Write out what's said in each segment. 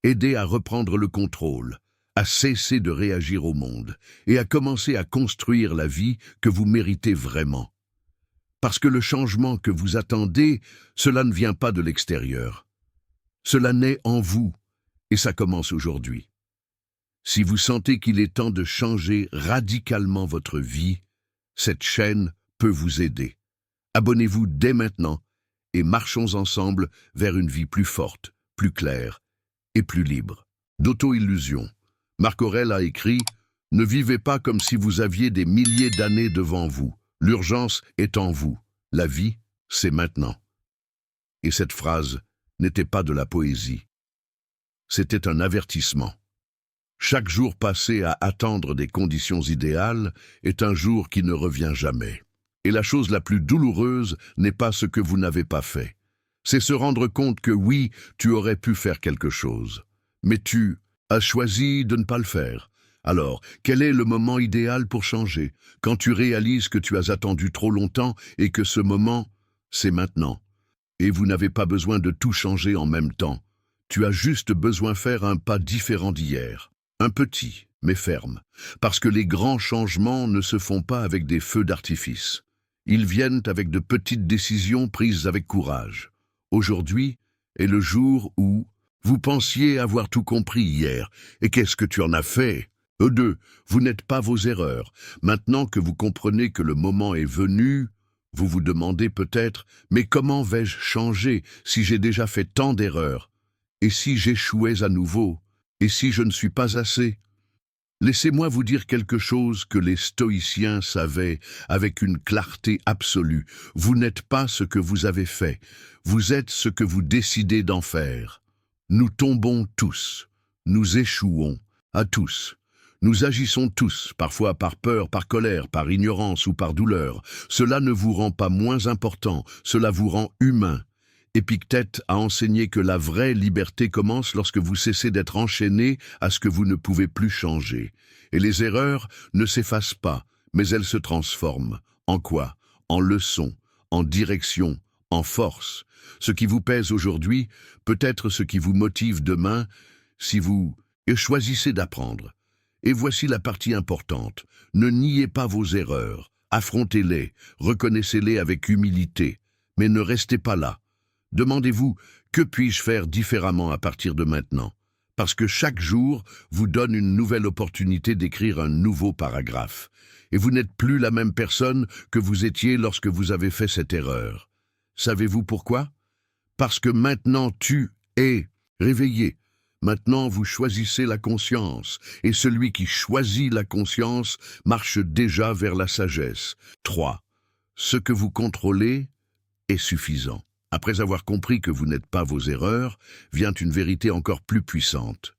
Aidez à reprendre le contrôle, à cesser de réagir au monde et à commencer à construire la vie que vous méritez vraiment. Parce que le changement que vous attendez, cela ne vient pas de l'extérieur. Cela naît en vous et ça commence aujourd'hui. Si vous sentez qu'il est temps de changer radicalement votre vie, cette chaîne peut vous aider. Abonnez-vous dès maintenant et marchons ensemble vers une vie plus forte, plus claire et plus libre. D'auto-illusion. Marc Aurèle a écrit « Ne vivez pas comme si vous aviez des milliers d'années devant vous. L'urgence est en vous. La vie, c'est maintenant. » Et cette phrase n'était pas de la poésie. C'était un avertissement. Chaque jour passé à attendre des conditions idéales est un jour qui ne revient jamais. Et la chose la plus douloureuse n'est pas ce que vous n'avez pas fait. C'est se rendre compte que oui, tu aurais pu faire quelque chose. Mais tu as choisi de ne pas le faire. Alors, quel est le moment idéal pour changer? Quand tu réalises que tu as attendu trop longtemps et que ce moment, c'est maintenant. Et vous n'avez pas besoin de tout changer en même temps. Tu as juste besoin de faire un pas différent d'hier. Un petit, mais ferme. Parce que les grands changements ne se font pas avec des feux d'artifice. Ils viennent avec de petites décisions prises avec courage. Aujourd'hui est le jour où vous pensiez avoir tout compris hier. Et qu'est-ce que tu en as fait? Eux deux, vous n'êtes pas vos erreurs. Maintenant que vous comprenez que le moment est venu, vous vous demandez peut-être « Mais comment vais-je changer si j'ai déjà fait tant d'erreurs? Et si j'échouais à nouveau? Et si je ne suis pas assez ?» Laissez-moi vous dire quelque chose que les stoïciens savaient avec une clarté absolue. Vous n'êtes pas ce que vous avez fait. Vous êtes ce que vous décidez d'en faire. Nous tombons tous. Nous échouons. À tous. Nous agissons tous, parfois par peur, par colère, par ignorance ou par douleur. Cela ne vous rend pas moins important, cela vous rend humain. Épictète a enseigné que la vraie liberté commence lorsque vous cessez d'être enchaîné à ce que vous ne pouvez plus changer. Et les erreurs ne s'effacent pas, mais elles se transforment. En quoi? En leçon, en direction, en force. Ce qui vous pèse aujourd'hui peut être ce qui vous motive demain si vous choisissez d'apprendre. Et voici la partie importante. Ne niez pas vos erreurs. Affrontez-les, reconnaissez-les avec humilité. Mais ne restez pas là. Demandez-vous, que puis-je faire différemment à partir de maintenant? Parce que chaque jour vous donne une nouvelle opportunité d'écrire un nouveau paragraphe. Et vous n'êtes plus la même personne que vous étiez lorsque vous avez fait cette erreur. Savez-vous pourquoi? Parce que maintenant tu es réveillé. Maintenant vous choisissez la conscience. Et celui qui choisit la conscience marche déjà vers la sagesse. 3. Ce que vous contrôlez est suffisant. Après avoir compris que vous n'êtes pas vos erreurs, vient une vérité encore plus puissante.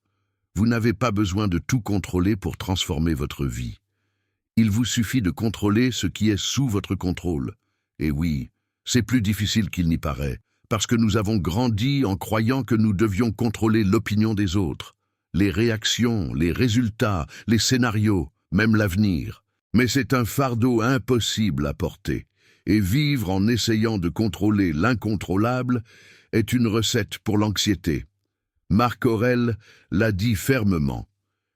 Vous n'avez pas besoin de tout contrôler pour transformer votre vie. Il vous suffit de contrôler ce qui est sous votre contrôle. Et oui, c'est plus difficile qu'il n'y paraît, parce que nous avons grandi en croyant que nous devions contrôler l'opinion des autres, les réactions, les résultats, les scénarios, même l'avenir. Mais c'est un fardeau impossible à porter. Et vivre en essayant de contrôler l'incontrôlable est une recette pour l'anxiété. Marc Aurèle l'a dit fermement.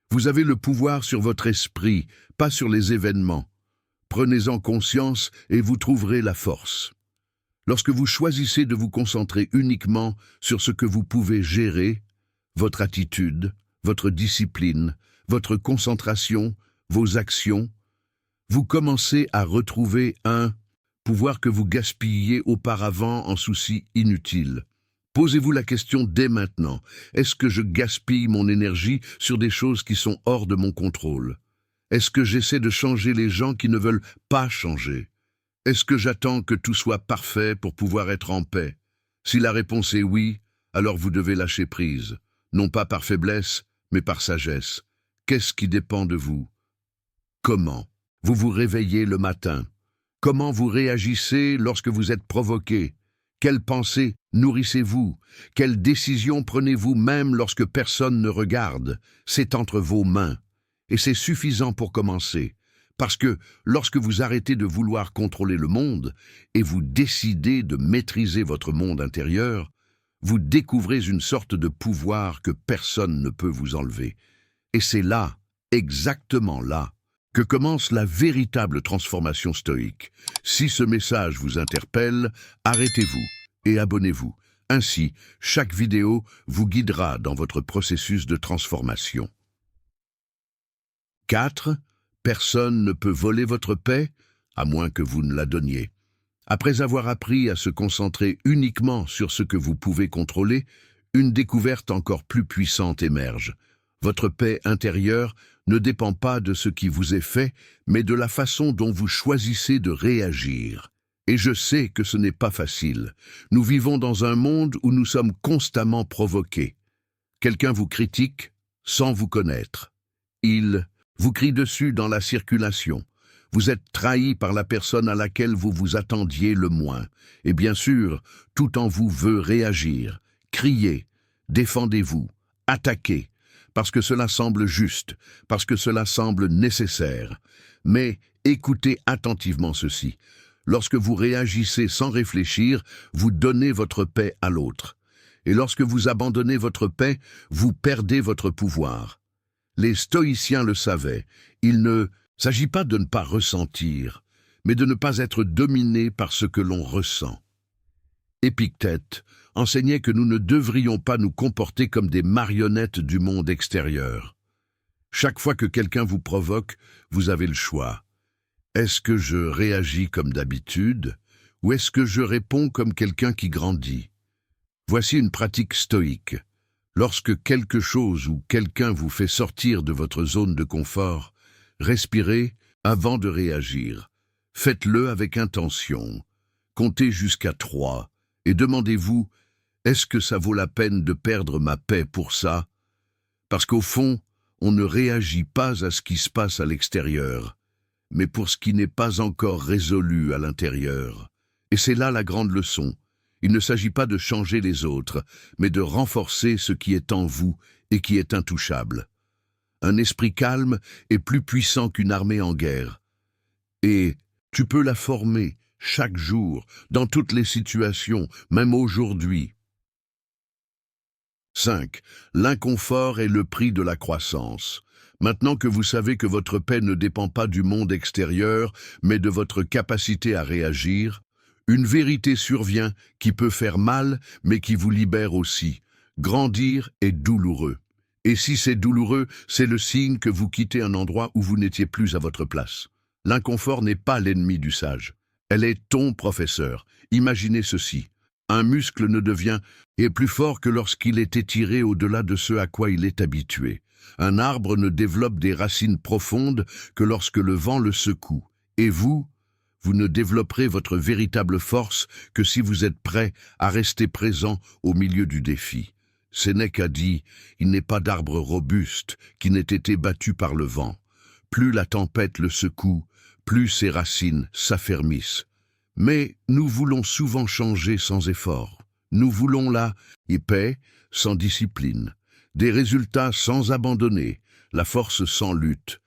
Vous avez le pouvoir sur votre esprit, pas sur les événements. Prenez-en conscience et vous trouverez la force. Lorsque vous choisissez de vous concentrer uniquement sur ce que vous pouvez gérer, votre attitude, votre discipline, votre concentration, vos actions, vous commencez à retrouver un pouvoir que vous gaspilliez auparavant en soucis inutiles. Posez-vous la question dès maintenant. Est-ce que je gaspille mon énergie sur des choses qui sont hors de mon contrôle? Est-ce que j'essaie de changer les gens qui ne veulent pas changer? Est-ce que j'attends que tout soit parfait pour pouvoir être en paix? Si la réponse est oui, alors vous devez lâcher prise. Non pas par faiblesse, mais par sagesse. Qu'est-ce qui dépend de vous? Comment vous vous réveillez le matin? Comment vous réagissez lorsque vous êtes provoqué? Quelles pensées nourrissez-vous? Quelles décisions prenez-vous même lorsque personne ne regarde? C'est entre vos mains. Et c'est suffisant pour commencer. Parce que lorsque vous arrêtez de vouloir contrôler le monde et vous décidez de maîtriser votre monde intérieur, vous découvrez une sorte de pouvoir que personne ne peut vous enlever. Et c'est là, exactement là, que commence la véritable transformation stoïque. Si ce message vous interpelle, arrêtez-vous et abonnez-vous. Ainsi, chaque vidéo vous guidera dans votre processus de transformation. 4. Personne ne peut voler votre paix, à moins que vous ne la donniez. Après avoir appris à se concentrer uniquement sur ce que vous pouvez contrôler, une découverte encore plus puissante émerge. Votre paix intérieure ne dépend pas de ce qui vous est fait, mais de la façon dont vous choisissez de réagir. Et je sais que ce n'est pas facile. Nous vivons dans un monde où nous sommes constamment provoqués. Quelqu'un vous critique sans vous connaître. Il vous crie dessus dans la circulation. Vous êtes trahi par la personne à laquelle vous vous attendiez le moins. Et bien sûr, tout en vous veut réagir, crier, défendez-vous, attaquez, parce que cela semble juste, parce que cela semble nécessaire. Mais écoutez attentivement ceci. Lorsque vous réagissez sans réfléchir, vous donnez votre paix à l'autre. Et lorsque vous abandonnez votre paix, vous perdez votre pouvoir. Les stoïciens le savaient. Il ne s'agit pas de ne pas ressentir, mais de ne pas être dominé par ce que l'on ressent. Épictète enseignait que nous ne devrions pas nous comporter comme des marionnettes du monde extérieur. Chaque fois que quelqu'un vous provoque, vous avez le choix. Est-ce que je réagis comme d'habitude, ou est-ce que je réponds comme quelqu'un qui grandit? Voici une pratique stoïque. Lorsque quelque chose ou quelqu'un vous fait sortir de votre zone de confort, respirez avant de réagir. Faites-le avec intention. Comptez jusqu'à 3 et demandez-vous, est-ce que ça vaut la peine de perdre ma paix pour ça? Parce qu'au fond, on ne réagit pas à ce qui se passe à l'extérieur, mais pour ce qui n'est pas encore résolu à l'intérieur. Et c'est là la grande leçon. Il ne s'agit pas de changer les autres, mais de renforcer ce qui est en vous et qui est intouchable. Un esprit calme est plus puissant qu'une armée en guerre. Et tu peux la former chaque jour, dans toutes les situations, même aujourd'hui. 5. L'inconfort est le prix de la croissance. Maintenant que vous savez que votre paix ne dépend pas du monde extérieur, mais de votre capacité à réagir, une vérité survient qui peut faire mal, mais qui vous libère aussi. Grandir est douloureux. Et si c'est douloureux, c'est le signe que vous quittez un endroit où vous n'étiez plus à votre place. L'inconfort n'est pas l'ennemi du sage. Elle est ton professeur. Imaginez ceci. Un muscle ne devient plus fort que lorsqu'il est étiré au-delà de ce à quoi il est habitué. Un arbre ne développe des racines profondes que lorsque le vent le secoue. Et vous ne développerez votre véritable force que si vous êtes prêt à rester présent au milieu du défi. Sénèque a dit « Il n'est pas d'arbre robuste qui n'ait été battu par le vent. Plus la tempête le secoue, plus ses racines s'affermissent. » Mais nous voulons souvent changer sans effort. Nous voulons la paix sans discipline, des résultats sans abandonner, la force sans lutte.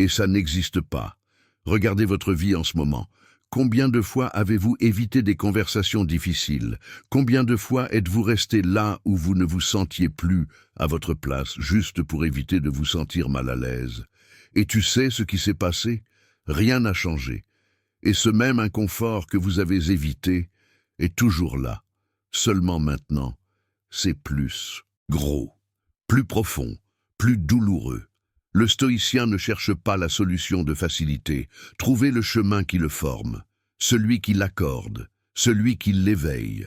Et ça n'existe pas. Regardez votre vie en ce moment. Combien de fois avez-vous évité des conversations difficiles? Combien de fois êtes-vous resté là où vous ne vous sentiez plus à votre place, juste pour éviter de vous sentir mal à l'aise? Et tu sais ce qui s'est passé? Rien n'a changé. Et ce même inconfort que vous avez évité est toujours là. Seulement maintenant, c'est plus gros, plus profond, plus douloureux. Le stoïcien ne cherche pas la solution de facilité. Trouvez le chemin qui le forme, celui qui l'accorde, celui qui l'éveille.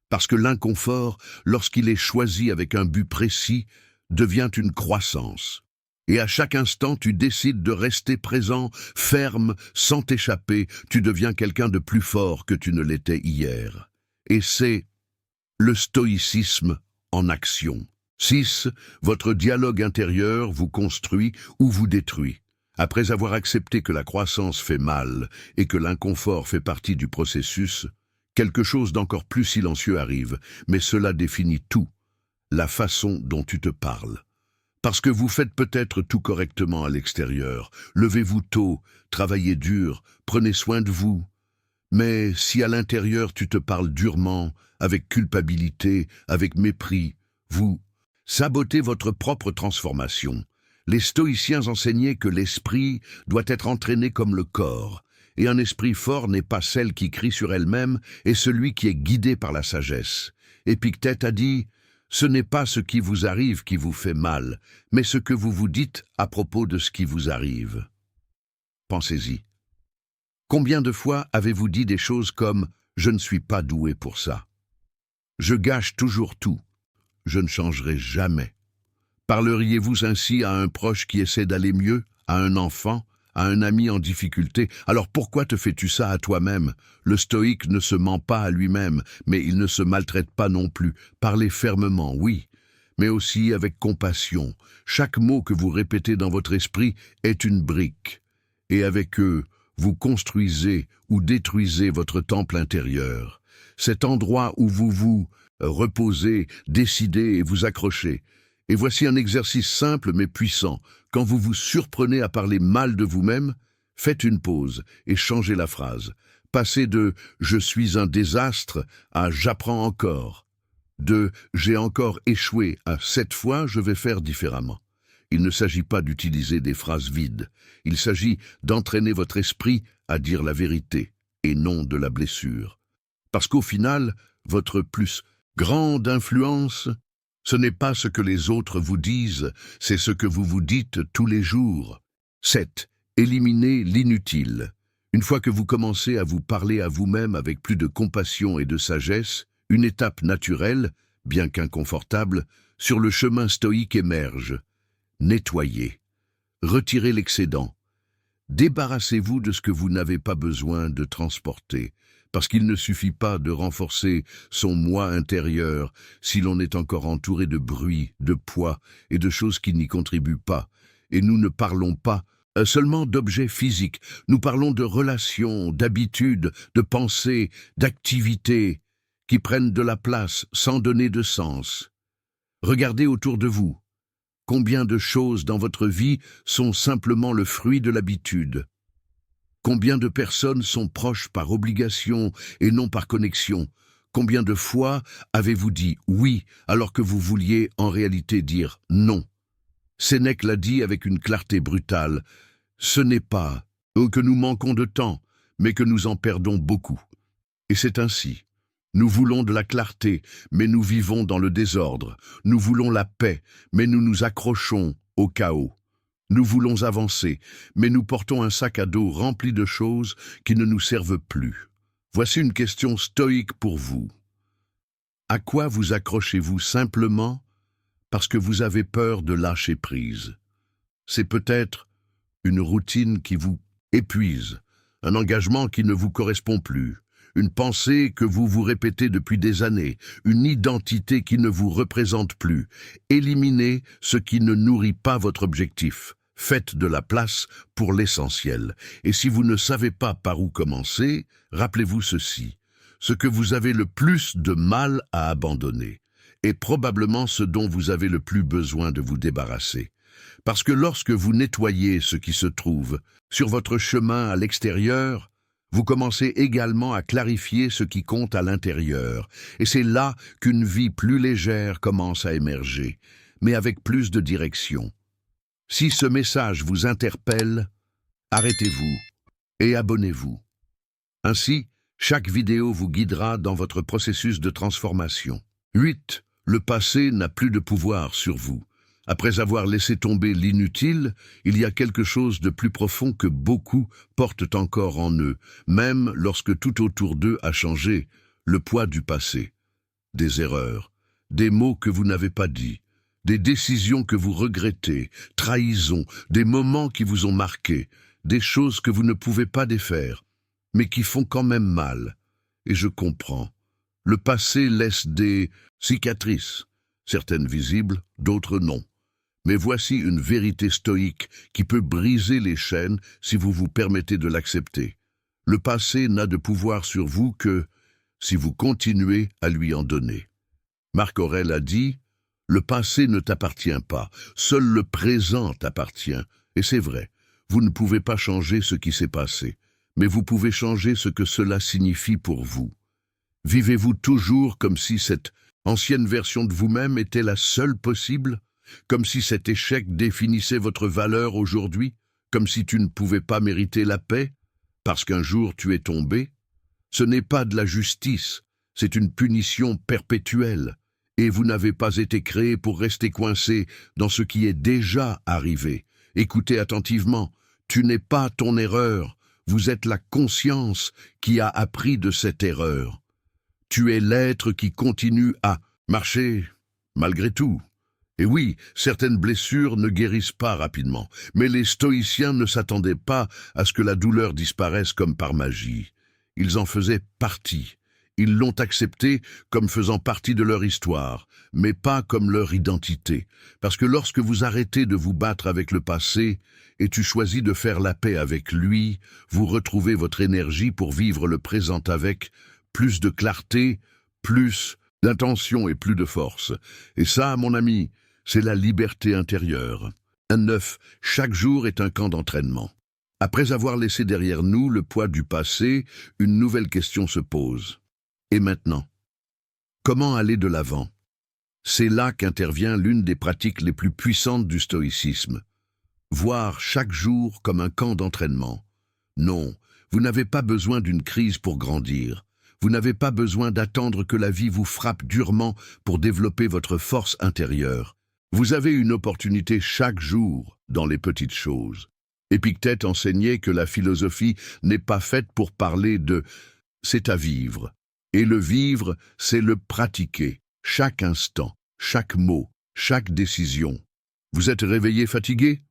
Parce que l'inconfort, lorsqu'il est choisi avec un but précis, devient une croissance. Et à chaque instant, tu décides de rester présent, ferme, sans t'échapper. Tu deviens quelqu'un de plus fort que tu ne l'étais hier. Et c'est le stoïcisme en action. 6. Votre dialogue intérieur vous construit ou vous détruit. Après avoir accepté que la croissance fait mal et que l'inconfort fait partie du processus, quelque chose d'encore plus silencieux arrive, mais cela définit tout, la façon dont tu te parles. Parce que vous faites peut-être tout correctement à l'extérieur, levez-vous tôt, travaillez dur, prenez soin de vous. Mais si à l'intérieur tu te parles durement, avec culpabilité, avec mépris, vous sabotez votre propre transformation. Les stoïciens enseignaient que l'esprit doit être entraîné comme le corps, et un esprit fort n'est pas celle qui crie sur elle-même, et celui qui est guidé par la sagesse. Épictète a dit « Ce n'est pas ce qui vous arrive qui vous fait mal, mais ce que vous vous dites à propos de ce qui vous arrive. » Pensez-y. Combien de fois avez-vous dit des choses comme « Je ne suis pas doué pour ça ». Je gâche toujours tout. Je ne changerai jamais. Parleriez-vous ainsi à un proche qui essaie d'aller mieux, à un enfant, à un ami en difficulté? Alors pourquoi te fais-tu ça à toi-même? Le stoïque ne se ment pas à lui-même, mais il ne se maltraite pas non plus. Parlez fermement, oui, mais aussi avec compassion. Chaque mot que vous répétez dans votre esprit est une brique, et avec eux, vous construisez ou détruisez votre temple intérieur. Cet endroit où vous vous reposez, décidez et vous accrochez. Et voici un exercice simple mais puissant. Quand vous vous surprenez à parler mal de vous-même, faites une pause et changez la phrase. Passez de « je suis un désastre » à « j'apprends encore », de « j'ai encore échoué » à « cette fois je vais faire différemment ». Il ne s'agit pas d'utiliser des phrases vides. Il s'agit d'entraîner votre esprit à dire la vérité et non de la blessure. Parce qu'au final, votre plus grande influence, ce n'est pas ce que les autres vous disent, c'est ce que vous vous dites tous les jours. 7. Éliminez l'inutile. Une fois que vous commencez à vous parler à vous-même avec plus de compassion et de sagesse, une étape naturelle, bien qu'inconfortable, sur le chemin stoïque émerge. Nettoyez. Retirez l'excédent. Débarrassez-vous de ce que vous n'avez pas besoin de transporter, parce qu'il ne suffit pas de renforcer son moi intérieur si l'on est encore entouré de bruit, de poids et de choses qui n'y contribuent pas. Et nous ne parlons pas seulement d'objets physiques, nous parlons de relations, d'habitudes, de pensées, d'activités qui prennent de la place sans donner de sens. Regardez autour de vous. Combien de choses dans votre vie sont simplement le fruit de l'habitude? Combien de personnes sont proches par obligation et non par connexion? Combien de fois avez-vous dit oui alors que vous vouliez en réalité dire non? Sénèque l'a dit avec une clarté brutale. Ce n'est pas que nous manquons de temps, mais que nous en perdons beaucoup. Et c'est ainsi. Nous voulons de la clarté, mais nous vivons dans le désordre. Nous voulons la paix, mais nous nous accrochons au chaos. Nous voulons avancer, mais nous portons un sac à dos rempli de choses qui ne nous servent plus. Voici une question stoïque pour vous. À quoi vous accrochez-vous simplement parce que vous avez peur de lâcher prise? C'est peut-être une routine qui vous épuise, un engagement qui ne vous correspond plus, une pensée que vous vous répétez depuis des années, une identité qui ne vous représente plus. Éliminez ce qui ne nourrit pas votre objectif. Faites de la place pour l'essentiel. Et si vous ne savez pas par où commencer, rappelez-vous ceci. Ce que vous avez le plus de mal à abandonner est probablement ce dont vous avez le plus besoin de vous débarrasser. Parce que lorsque vous nettoyez ce qui se trouve sur votre chemin à l'extérieur, vous commencez également à clarifier ce qui compte à l'intérieur, et c'est là qu'une vie plus légère commence à émerger, mais avec plus de direction. Si ce message vous interpelle, arrêtez-vous et abonnez-vous. Ainsi, chaque vidéo vous guidera dans votre processus de transformation. 8. Le passé n'a plus de pouvoir sur vous. Après avoir laissé tomber l'inutile, il y a quelque chose de plus profond que beaucoup portent encore en eux, même lorsque tout autour d'eux a changé, le poids du passé. Des erreurs, des mots que vous n'avez pas dits, des décisions que vous regrettez, trahisons, des moments qui vous ont marqué, des choses que vous ne pouvez pas défaire, mais qui font quand même mal. Et je comprends. Le passé laisse des cicatrices, certaines visibles, d'autres non. Mais voici une vérité stoïque qui peut briser les chaînes si vous vous permettez de l'accepter. Le passé n'a de pouvoir sur vous que si vous continuez à lui en donner. Marc Aurèle a dit « Le passé ne t'appartient pas, seul le présent t'appartient. » Et c'est vrai, vous ne pouvez pas changer ce qui s'est passé, mais vous pouvez changer ce que cela signifie pour vous. Vivez-vous toujours comme si cette ancienne version de vous-même était la seule possible? Comme si cet échec définissait votre valeur aujourd'hui? Comme si tu ne pouvais pas mériter la paix? Parce qu'un jour tu es tombé? Ce n'est pas de la justice, c'est une punition perpétuelle. Et vous n'avez pas été créé pour rester coincé dans ce qui est déjà arrivé. Écoutez attentivement, tu n'es pas ton erreur, vous êtes la conscience qui a appris de cette erreur. Tu es l'être qui continue à marcher malgré tout. Et oui, certaines blessures ne guérissent pas rapidement, mais les stoïciens ne s'attendaient pas à ce que la douleur disparaisse comme par magie. Ils en faisaient partie. Ils l'ont accepté comme faisant partie de leur histoire, mais pas comme leur identité. Parce que lorsque vous arrêtez de vous battre avec le passé et tu choisis de faire la paix avec lui, vous retrouvez votre énergie pour vivre le présent avec plus de clarté, plus d'intention et plus de force. Et ça, mon ami, c'est la liberté intérieure. 9. Chaque jour est un camp d'entraînement. Après avoir laissé derrière nous le poids du passé, une nouvelle question se pose. Et maintenant, comment aller de l'avant? C'est là qu'intervient l'une des pratiques les plus puissantes du stoïcisme. Voir chaque jour comme un camp d'entraînement. Non, vous n'avez pas besoin d'une crise pour grandir. Vous n'avez pas besoin d'attendre que la vie vous frappe durement pour développer votre force intérieure. Vous avez une opportunité chaque jour dans les petites choses. Épictète enseignait que la philosophie n'est pas faite pour parler de « c'est à vivre ». Et le vivre, c'est le pratiquer, chaque instant, chaque mot, chaque décision. Vous êtes réveillé fatigué?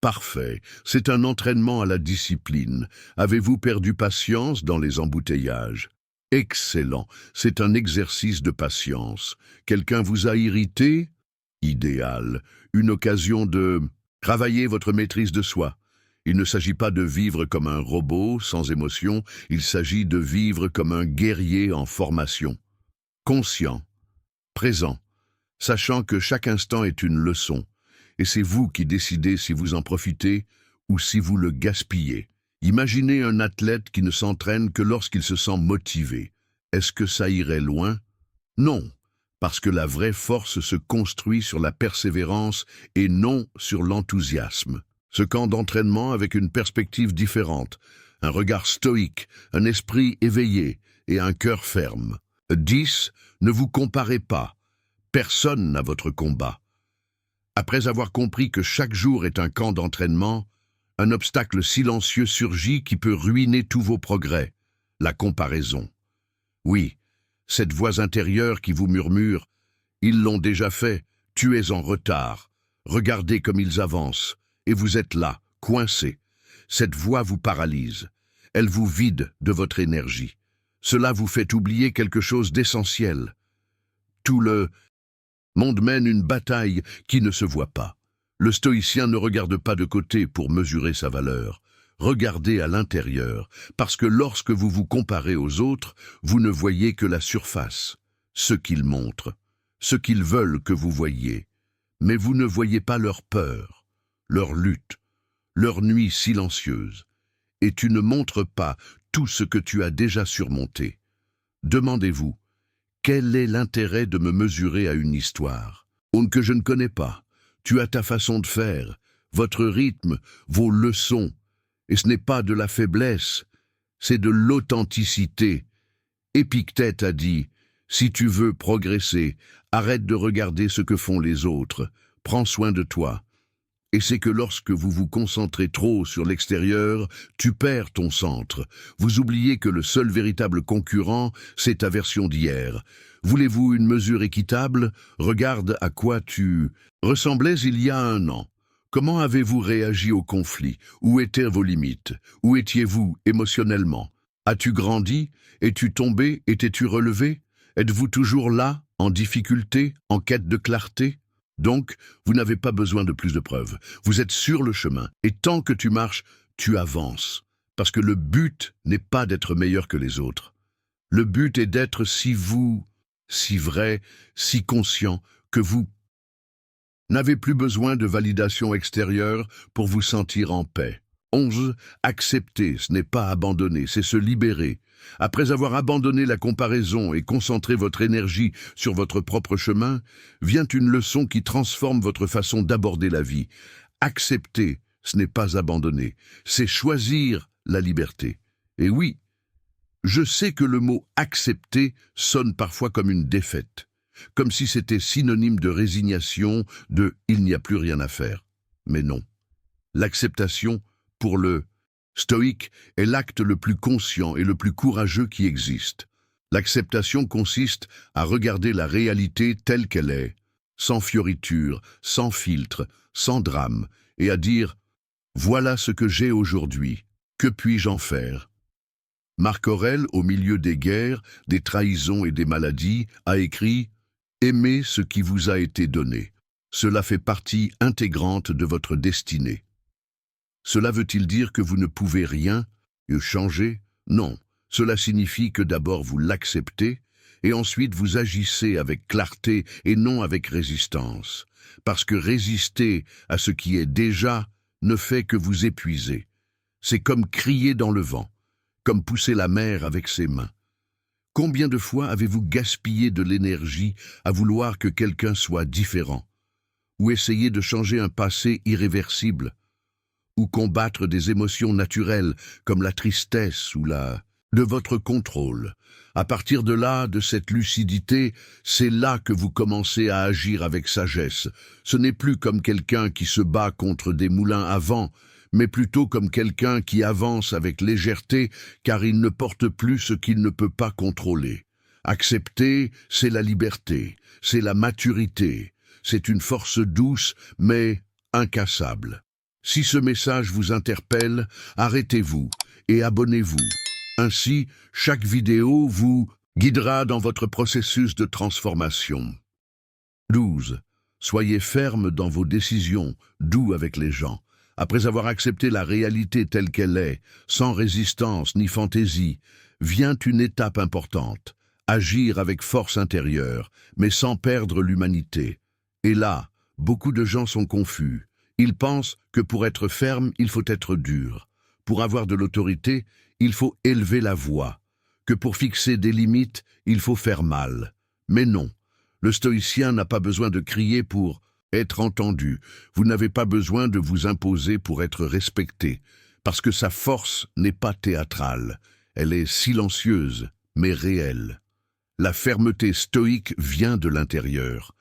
Parfait, c'est un entraînement à la discipline. Avez-vous perdu patience dans les embouteillages? Excellent, c'est un exercice de patience. Quelqu'un vous a irrité? Idéal, une occasion de travailler votre maîtrise de soi. Il ne s'agit pas de vivre comme un robot sans émotion, il s'agit de vivre comme un guerrier en formation. Conscient, présent, sachant que chaque instant est une leçon, et c'est vous qui décidez si vous en profitez ou si vous le gaspillez. Imaginez un athlète qui ne s'entraîne que lorsqu'il se sent motivé. Est-ce que ça irait loin? Non, parce que la vraie force se construit sur la persévérance et non sur l'enthousiasme. Ce camp d'entraînement avec une perspective différente, un regard stoïque, un esprit éveillé et un cœur ferme. 10. Ne vous comparez pas. Personne n'a votre combat. Après avoir compris que chaque jour est un camp d'entraînement, un obstacle silencieux surgit qui peut ruiner tous vos progrès, la comparaison. Oui, cette voix intérieure qui vous murmure « Ils l'ont déjà fait, tu es en retard, regardez comme ils avancent ». Et vous êtes là, coincé. Cette voix vous paralyse. Elle vous vide de votre énergie. Cela vous fait oublier quelque chose d'essentiel. Tout le monde mène une bataille qui ne se voit pas. Le stoïcien ne regarde pas de côté pour mesurer sa valeur. Regardez à l'intérieur, parce que lorsque vous vous comparez aux autres, vous ne voyez que la surface, ce qu'ils montrent, ce qu'ils veulent que vous voyiez. Mais vous ne voyez pas leur peur, leur lutte, leur nuit silencieuse, et tu ne montres pas tout ce que tu as déjà surmonté. Demandez-vous, quel est l'intérêt de me mesurer à une histoire que je ne connais pas? Tu as ta façon de faire, votre rythme, vos leçons, et ce n'est pas de la faiblesse, c'est de l'authenticité. Épictète a dit, si tu veux progresser, arrête de regarder ce que font les autres, prends soin de toi. Et c'est que lorsque vous vous concentrez trop sur l'extérieur, tu perds ton centre. Vous oubliez que le seul véritable concurrent, c'est ta version d'hier. Voulez-vous une mesure équitable? Regarde à quoi tu ressemblais il y a 1 an. Comment avez-vous réagi au conflit? Où étaient vos limites? Où étiez-vous émotionnellement? As-tu grandi? Es-tu tombé? Étais-tu relevé? Êtes-vous toujours là, en difficulté, en quête de clarté? Donc, vous n'avez pas besoin de plus de preuves. Vous êtes sur le chemin. Et tant que tu marches, tu avances. Parce que le but n'est pas d'être meilleur que les autres. Le but est d'être si vrai, si conscient, que vous n'avez plus besoin de validation extérieure pour vous sentir en paix. 11. Accepter, ce n'est pas abandonner, c'est se libérer. Après avoir abandonné la comparaison et concentré votre énergie sur votre propre chemin, vient une leçon qui transforme votre façon d'aborder la vie. Accepter, ce n'est pas abandonner, c'est choisir la liberté. Et oui, je sais que le mot « accepter » sonne parfois comme une défaite, comme si c'était synonyme de résignation, de « il n'y a plus rien à faire ». Mais non. L'acceptation, pour le stoïque, est l'acte le plus conscient et le plus courageux qui existe. L'acceptation consiste à regarder la réalité telle qu'elle est, sans fioriture, sans filtre, sans drame, et à dire « Voilà ce que j'ai aujourd'hui, que puis-je en faire ?» Marc Aurèle, au milieu des guerres, des trahisons et des maladies, a écrit « Aimez ce qui vous a été donné. Cela fait partie intégrante de votre destinée. » Cela veut-il dire que vous ne pouvez rien changer? Non, cela signifie que d'abord vous l'acceptez et ensuite vous agissez avec clarté et non avec résistance. Parce que résister à ce qui est déjà ne fait que vous épuiser. C'est comme crier dans le vent, comme pousser la mer avec ses mains. Combien de fois avez-vous gaspillé de l'énergie à vouloir que quelqu'un soit différent? Ou essayer de changer un passé irréversible? Ou combattre des émotions naturelles comme la tristesse ou de votre contrôle? À partir de là, de cette lucidité, c'est là que vous commencez à agir avec sagesse. Ce n'est plus comme quelqu'un qui se bat contre des moulins à vent, mais plutôt comme quelqu'un qui avance avec légèreté car il ne porte plus ce qu'il ne peut pas contrôler. Accepter, c'est la liberté, c'est la maturité, c'est une force douce mais incassable. Si ce message vous interpelle, arrêtez-vous et abonnez-vous. Ainsi, chaque vidéo vous guidera dans votre processus de transformation. 12. Soyez ferme dans vos décisions, doux avec les gens. Après avoir accepté la réalité telle qu'elle est, sans résistance ni fantaisie, vient une étape importante. Agir avec force intérieure, mais sans perdre l'humanité. Et là, beaucoup de gens sont confus. Ils pensent que pour être ferme, il faut être dur. Pour avoir de l'autorité, il faut élever la voix. Que pour fixer des limites, il faut faire mal. Mais non, le stoïcien n'a pas besoin de crier pour être entendu. Vous n'avez pas besoin de vous imposer pour être respecté, parce que sa force n'est pas théâtrale. Elle est silencieuse, mais réelle. La fermeté stoïque vient de l'intérieur,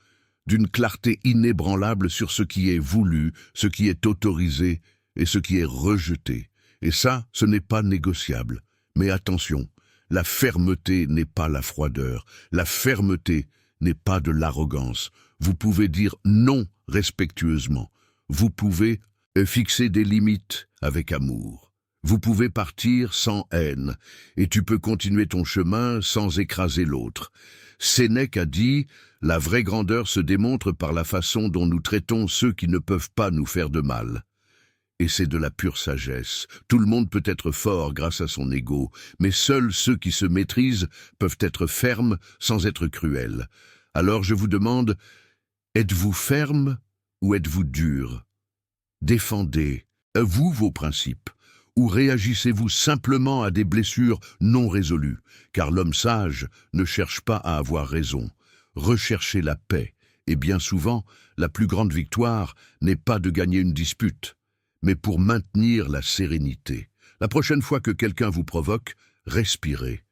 d'une clarté inébranlable sur ce qui est voulu, ce qui est autorisé et ce qui est rejeté. Et ça, ce n'est pas négociable. Mais attention, la fermeté n'est pas la froideur. La fermeté n'est pas de l'arrogance. Vous pouvez dire non respectueusement. Vous pouvez fixer des limites avec amour. Vous pouvez partir sans haine, et tu peux continuer ton chemin sans écraser l'autre. Sénèque a dit « La vraie grandeur se démontre par la façon dont nous traitons ceux qui ne peuvent pas nous faire de mal. » Et c'est de la pure sagesse. Tout le monde peut être fort grâce à son ego, mais seuls ceux qui se maîtrisent peuvent être fermes sans être cruels. Alors je vous demande, êtes-vous ferme ou êtes-vous dur? Défendez-vous vos principes? Ou réagissez-vous simplement à des blessures non résolues? Car l'homme sage ne cherche pas à avoir raison. Recherchez la paix. Et bien souvent, la plus grande victoire n'est pas de gagner une dispute, mais pour maintenir la sérénité. La prochaine fois que quelqu'un vous provoque, respirez.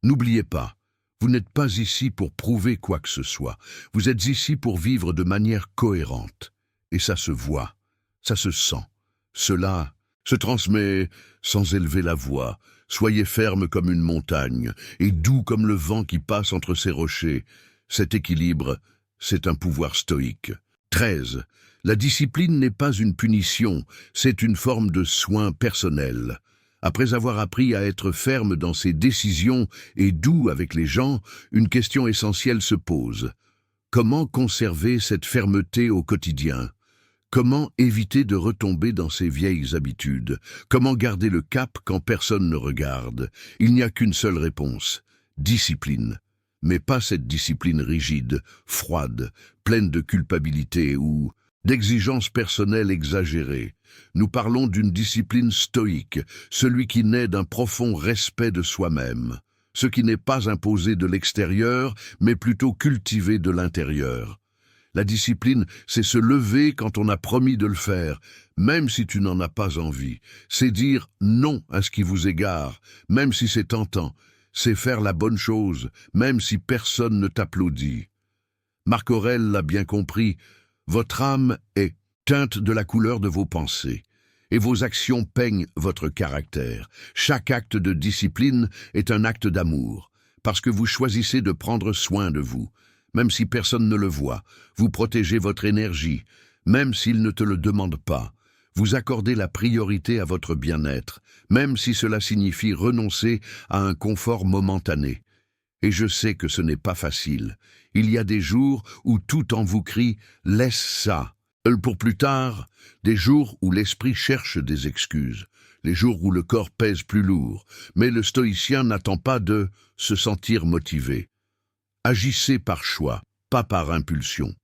N'oubliez pas, vous n'êtes pas ici pour prouver quoi que ce soit. Vous êtes ici pour vivre de manière cohérente. Et ça se voit, ça se sent. Cela se transmet sans élever la voix. Soyez ferme comme une montagne et doux comme le vent qui passe entre ces rochers. Cet équilibre, c'est un pouvoir stoïque. 13. La discipline n'est pas une punition, c'est une forme de soin personnel. Après avoir appris à être ferme dans ses décisions et doux avec les gens, une question essentielle se pose. Comment conserver cette fermeté au quotidien? Comment éviter de retomber dans ses vieilles habitudes? Comment garder le cap quand personne ne regarde? Il n'y a qu'une seule réponse. Discipline. Mais pas cette discipline rigide, froide, pleine de culpabilité ou d'exigence personnelle exagérée. Nous parlons d'une discipline stoïque, celui qui naît d'un profond respect de soi-même, ce qui n'est pas imposé de l'extérieur, mais plutôt cultivé de l'intérieur. La discipline, c'est se lever quand on a promis de le faire, même si tu n'en as pas envie. C'est dire non à ce qui vous égare, même si c'est tentant. C'est faire la bonne chose, même si personne ne t'applaudit. Marc Aurèle l'a bien compris, votre âme est teinte de la couleur de vos pensées, et vos actions peignent votre caractère. Chaque acte de discipline est un acte d'amour, parce que vous choisissez de prendre soin de vous. Même si personne ne le voit, vous protégez votre énergie, même s'il ne te le demande pas. Vous accordez la priorité à votre bien-être, même si cela signifie renoncer à un confort momentané. Et je sais que ce n'est pas facile. Il y a des jours où tout en vous crie « laisse ça ». Pour plus tard, des jours où l'esprit cherche des excuses, les jours où le corps pèse plus lourd. Mais le stoïcien n'attend pas de se sentir motivé. Agissez par choix, pas par impulsion,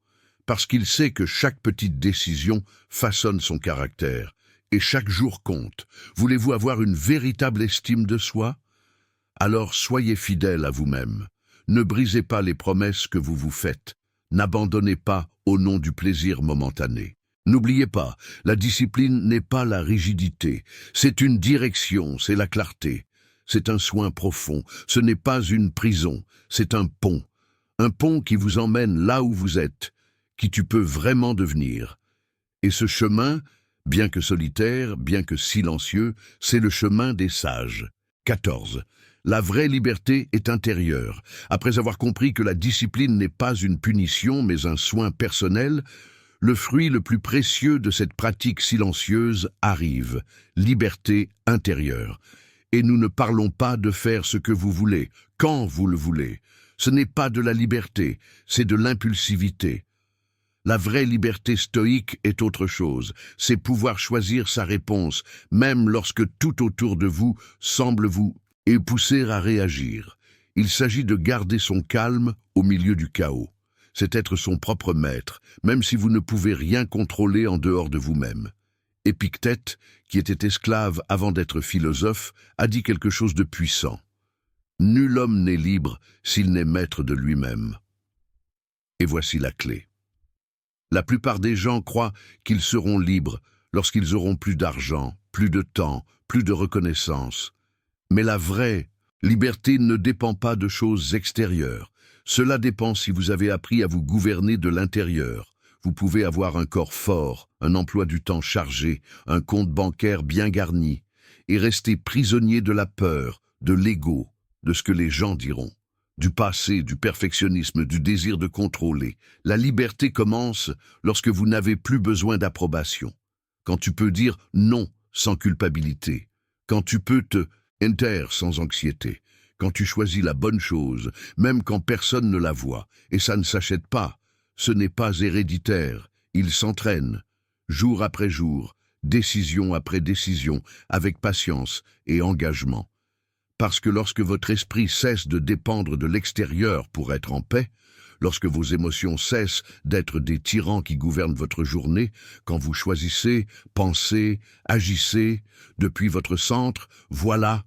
parce qu'il sait que chaque petite décision façonne son caractère, et chaque jour compte. Voulez-vous avoir une véritable estime de soi? Alors soyez fidèle à vous-même. Ne brisez pas les promesses que vous vous faites. N'abandonnez pas au nom du plaisir momentané. N'oubliez pas, la discipline n'est pas la rigidité, c'est une direction, c'est la clarté. C'est un soin profond, ce n'est pas une prison, c'est un pont. Un pont qui vous emmène là où vous êtes, qui tu peux vraiment devenir. Et ce chemin, bien que solitaire, bien que silencieux, c'est le chemin des sages. 14. La vraie liberté est intérieure. Après avoir compris que la discipline n'est pas une punition, mais un soin personnel, le fruit le plus précieux de cette pratique silencieuse arrive, liberté intérieure. Et nous ne parlons pas de faire ce que vous voulez, quand vous le voulez. Ce n'est pas de la liberté, c'est de l'impulsivité. La vraie liberté stoïque est autre chose, c'est pouvoir choisir sa réponse, même lorsque tout autour de vous semble vous pousser à réagir. Il s'agit de garder son calme au milieu du chaos. C'est être son propre maître, même si vous ne pouvez rien contrôler en dehors de vous-même. Épictète, qui était esclave avant d'être philosophe, a dit quelque chose de puissant. Nul homme n'est libre s'il n'est maître de lui-même. Et voici la clé. La plupart des gens croient qu'ils seront libres lorsqu'ils auront plus d'argent, plus de temps, plus de reconnaissance. Mais la vraie liberté ne dépend pas de choses extérieures. Cela dépend si vous avez appris à vous gouverner de l'intérieur. Vous pouvez avoir un corps fort, un emploi du temps chargé, un compte bancaire bien garni, et rester prisonnier de la peur, de l'ego, de ce que les gens diront, du passé, du perfectionnisme, du désir de contrôler. La liberté commence lorsque vous n'avez plus besoin d'approbation, quand tu peux dire non sans culpabilité, quand tu peux te enter sans anxiété, quand tu choisis la bonne chose, même quand personne ne la voit, et ça ne s'achète pas. Ce n'est pas héréditaire, il s'entraîne, jour après jour, décision après décision, avec patience et engagement. Parce que lorsque votre esprit cesse de dépendre de l'extérieur pour être en paix, lorsque vos émotions cessent d'être des tyrans qui gouvernent votre journée, quand vous choisissez, pensez, agissez, depuis votre centre, voilà,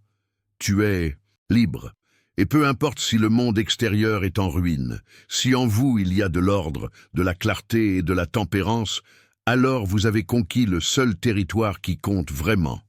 tu es libre. Et peu importe si le monde extérieur est en ruine, si en vous il y a de l'ordre, de la clarté et de la tempérance, alors vous avez conquis le seul territoire qui compte vraiment,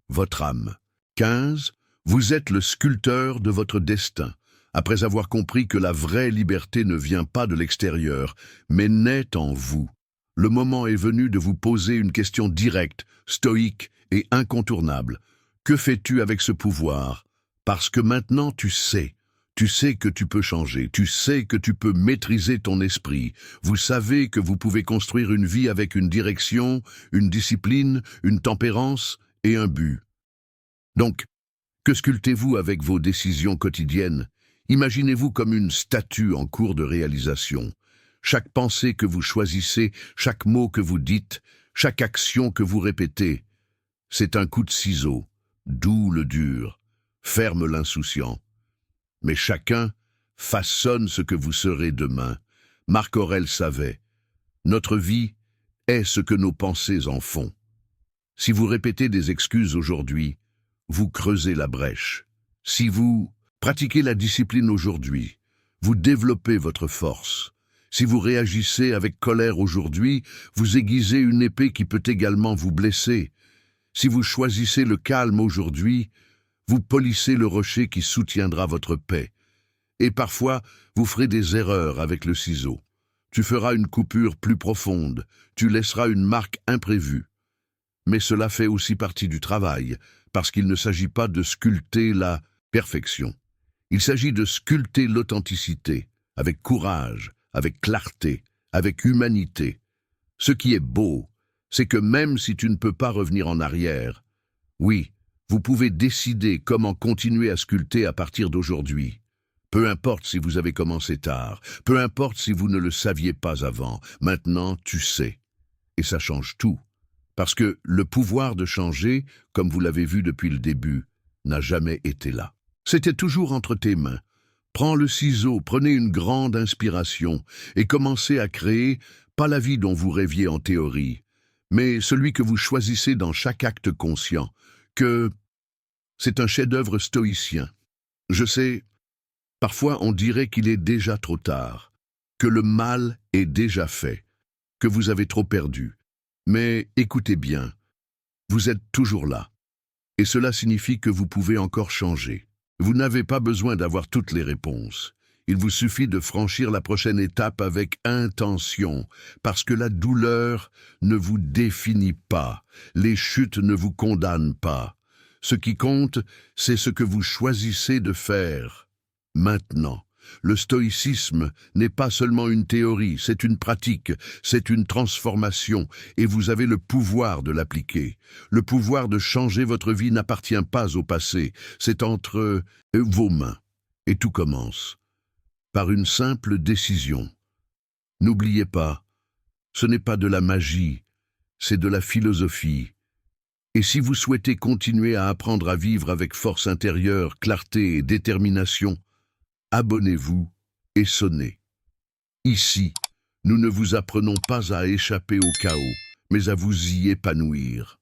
votre âme. 15. Vous êtes le sculpteur de votre destin, après avoir compris que la vraie liberté ne vient pas de l'extérieur, mais naît en vous. Le moment est venu de vous poser une question directe, stoïque et incontournable. Que fais-tu avec ce pouvoir? Parce que maintenant tu sais que tu peux changer, tu sais que tu peux maîtriser ton esprit, vous savez que vous pouvez construire une vie avec une direction, une discipline, une tempérance et un but. Donc, que sculptez-vous avec vos décisions quotidiennes? Imaginez-vous comme une statue en cours de réalisation. Chaque pensée que vous choisissez, chaque mot que vous dites, chaque action que vous répétez, c'est un coup de ciseau, doux le dur, ferme l'insouciant. Mais chacun façonne ce que vous serez demain. Marc Aurèle savait, notre vie est ce que nos pensées en font. Si vous répétez des excuses aujourd'hui, vous creusez la brèche. Si vous pratiquez la discipline aujourd'hui, vous développez votre force. Si vous réagissez avec colère aujourd'hui, vous aiguisez une épée qui peut également vous blesser. Si vous choisissez le calme aujourd'hui, vous polissez le rocher qui soutiendra votre paix. Et parfois, vous ferez des erreurs avec le ciseau. Tu feras une coupure plus profonde, tu laisseras une marque imprévue. Mais cela fait aussi partie du travail, parce qu'il ne s'agit pas de sculpter la perfection. Il s'agit de sculpter l'authenticité, avec courage, avec clarté, avec humanité. Ce qui est beau, c'est que même si tu ne peux pas revenir en arrière, oui, vous pouvez décider comment continuer à sculpter à partir d'aujourd'hui. Peu importe si vous avez commencé tard, peu importe si vous ne le saviez pas avant, maintenant tu sais. Et ça change tout. Parce que le pouvoir de changer, comme vous l'avez vu depuis le début, n'a jamais été là. C'était toujours entre tes mains. Prends le ciseau, prenez une grande inspiration et commencez à créer, pas la vie dont vous rêviez en théorie, mais celui que vous choisissez dans chaque acte conscient, que c'est un chef-d'œuvre stoïcien. Je sais, parfois on dirait qu'il est déjà trop tard, que le mal est déjà fait, que vous avez trop perdu. Mais écoutez bien, vous êtes toujours là. Et cela signifie que vous pouvez encore changer. Vous n'avez pas besoin d'avoir toutes les réponses. Il vous suffit de franchir la prochaine étape avec intention, parce que la douleur ne vous définit pas, les chutes ne vous condamnent pas. Ce qui compte, c'est ce que vous choisissez de faire. Maintenant, le stoïcisme n'est pas seulement une théorie, c'est une pratique, c'est une transformation, et vous avez le pouvoir de l'appliquer. Le pouvoir de changer votre vie n'appartient pas au passé, c'est entre vos mains. Et tout commence par une simple décision. N'oubliez pas, ce n'est pas de la magie, c'est de la philosophie. Et si vous souhaitez continuer à apprendre à vivre avec force intérieure, clarté et détermination, abonnez-vous et sonnez. Ici, nous ne vous apprenons pas à échapper au chaos, mais à vous y épanouir.